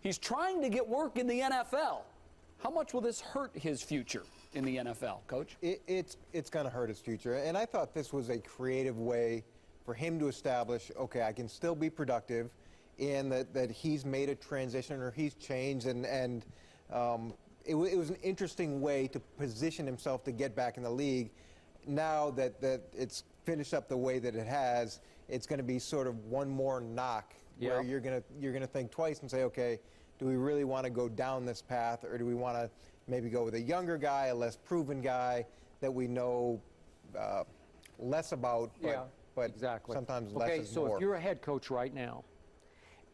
He's trying to get work in the NFL. How much will this hurt his future in the NFL, Coach? It's going to hurt his future. And I thought this was a creative way for him to establish, okay, I can still be productive, and that he's made a transition or he's changed. And it was an interesting way to position himself to get back in the league. Now that it's finished up the way that it has, it's going to be sort of one more knock where you're going to think twice and say, okay, do we really want to go down this path, or do we want to maybe go with a younger guy, a less proven guy that we know less about, but exactly. Sometimes less is more. Okay, so if you're a head coach right now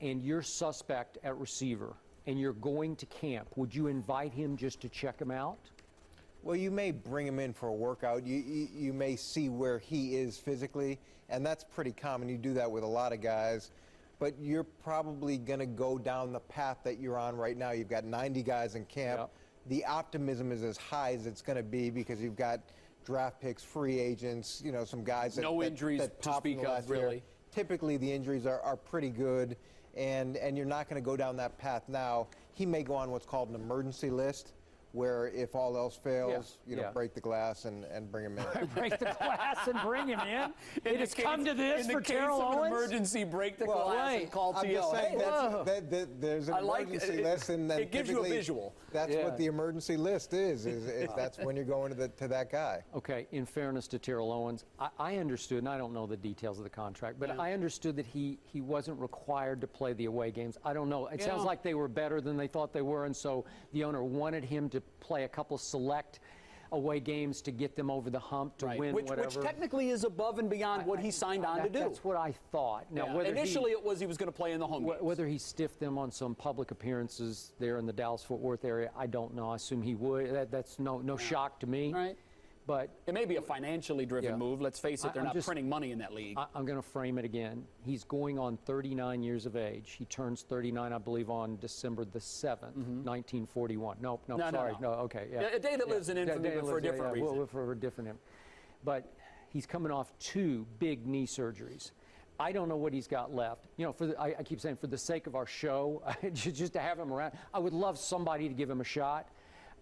and you're suspect at receiver and you're going to camp, would you invite him just to check him out? Well, you may bring him in for a workout. You may see where he is physically, and that's pretty common. You do that with a lot of guys. But you're probably going to go down the path that you're on right now. You've got 90 guys in camp. Yep. The optimism is as high as it's going to be because you've got draft picks, free agents, some guys that injuries that to speak of, really. Typically, the injuries are pretty good, and you're not going to go down that path now. He may go on what's called an emergency list, where if all else fails, break the glass and bring him in. Break the glass and bring him in. It has come to this for Terrell Owens? In the case of an emergency, break the glass and call I'm TO. just saying there's an emergency list, and then it gives you a visual. That's what the emergency list is that's when you're going to that guy. Okay, in fairness to Terrell Owens, I understood, and I don't know the details of the contract, but I understood that he wasn't required to play the away games. I don't know. It sounds like they were better than they thought they were, and so the owner wanted him to play a couple select away games to get them over the hump to win whatever. Which technically is above and beyond what he signed on to do. That's what I thought. Now, initially it was he was going to play in the home games. Whether he stiffed them on some public appearances there in the Dallas-Fort Worth area, I don't know. I assume he would. That's no shock to me. Right. But it may be a financially driven move. Let's face it, they're not printing money in that league. I'm going to frame it again. He's going on 39 years of age. He turns 39, I believe, on December the 7th, 1941. No, sorry. No, okay. Yeah. A day that lives in infamy, but for a different reason. Well, for a different reason. But he's coming off 2 big knee surgeries. I don't know what he's got left. I keep saying, for the sake of our show, just to have him around, I would love somebody to give him a shot.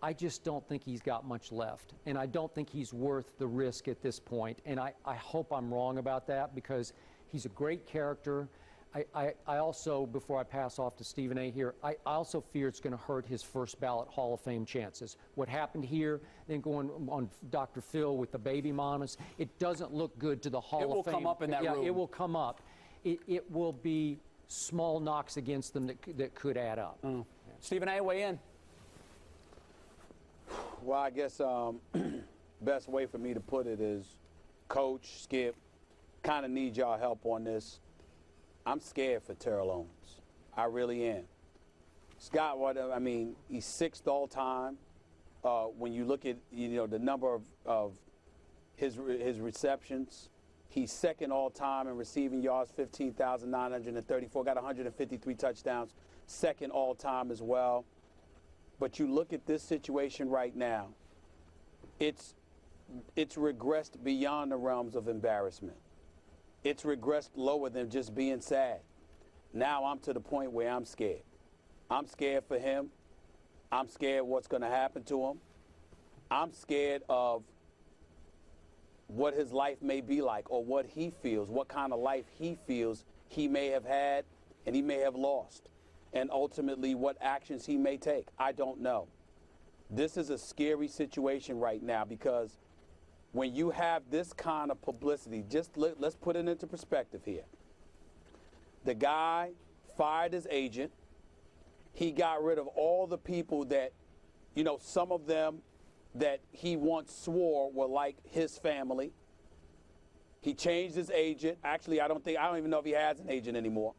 I just don't think he's got much left, and I don't think he's worth the risk at this point. And I hope I'm wrong about that, because he's a great character. I also, before I pass off to Stephen A. here, I also fear it's going to hurt his first ballot Hall of Fame chances. What happened here, then going on Dr. Phil with the baby mamas, it doesn't look good to the Hall of Fame. It will come up in that room. Yeah, it will come up. It will be small knocks against them that could add up. Stephen A., weigh in. Well, I guess best way for me to put it is, Coach, Skip, kind of need y'all help on this. I'm scared for Terrell Owens. I really am. Scott, he's 6th all time. When you look at the number of his receptions, he's 2nd all time in receiving yards, 15,934. Got 153 touchdowns, 2nd all time as well. But you look at this situation right now, it's regressed beyond the realms of embarrassment. It's regressed lower than just being sad. Now I'm to the point where I'm scared. I'm scared for him. I'm scared what's going to happen to him. I'm scared of what his life may be like, or what he feels, what kind of life he feels he may have had and he may have lost. And ultimately what actions he may take. I don't know. This is a scary situation right now, because when you have this kind of publicity, let's put it into perspective here. The guy fired his agent. He got rid of all the people that, some of them that he once swore were like his family. He changed his agent. Actually, I don't even know if he has an agent anymore.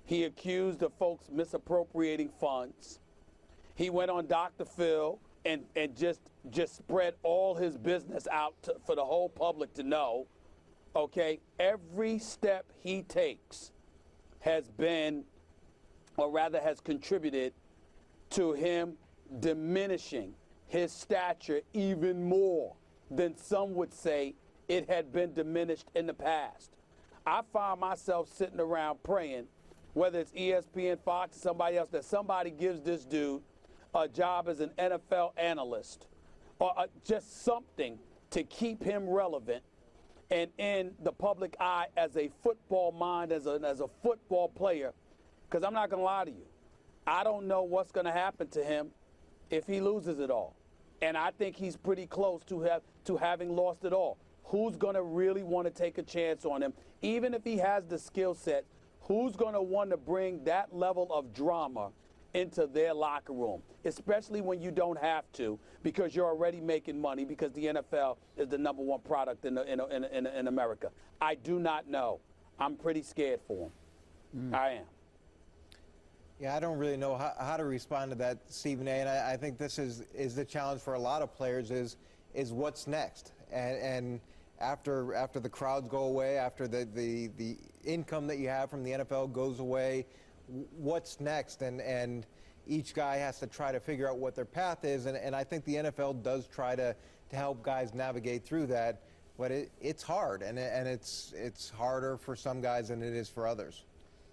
He accused of folks misappropriating funds. He went on Dr. Phil and just spread all his business out for the whole public to know. Okay, every step he takes has been, or rather has contributed to him diminishing his stature even more than some would say it had been diminished in the past. I find myself sitting around praying whether it's ESPN, Fox, or somebody else, that somebody gives this dude a job as an NFL analyst or just something to keep him relevant and in the public eye as a football mind, as a football player. Because I'm not going to lie to you. I don't know what's going to happen to him if he loses it all. And I think he's pretty close to having lost it all. Who's going to really want to take a chance on him? Even if he has the skill set, who's going to want to bring that level of drama into their locker room, especially when you don't have to, because you're already making money, because the NFL is the #1 product in America? I do not know. I'm pretty scared for him. I am. Yeah, I don't really know how to respond to that, Stephen A. And I think this is the challenge for a lot of players is what's next. And after the crowds go away, after the income that you have from the NFL goes away, what's next? And each guy has to try to figure out what their path is. And I think the NFL does try to help guys navigate through that. But it's hard, and it's harder for some guys than it is for others.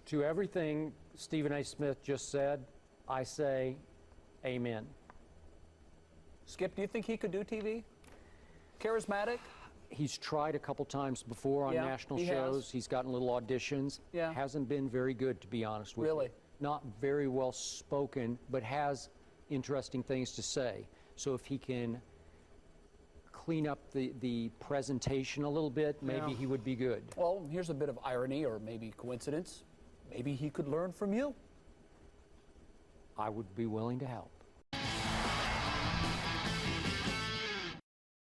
To everything Stephen A. Smith just said, I say amen. Skip, do you think he could do TV? Charismatic? He's tried a couple times before on Yeah, national he shows. has. He's gotten little auditions. Yeah. Hasn't been very good, to be honest with Really? you. Not very well spoken, but has interesting things to say. So if he can clean up the presentation a little bit, maybe Yeah. he would be good. Well, here's a bit of irony or maybe coincidence. Maybe he could learn from you. I would be willing to help.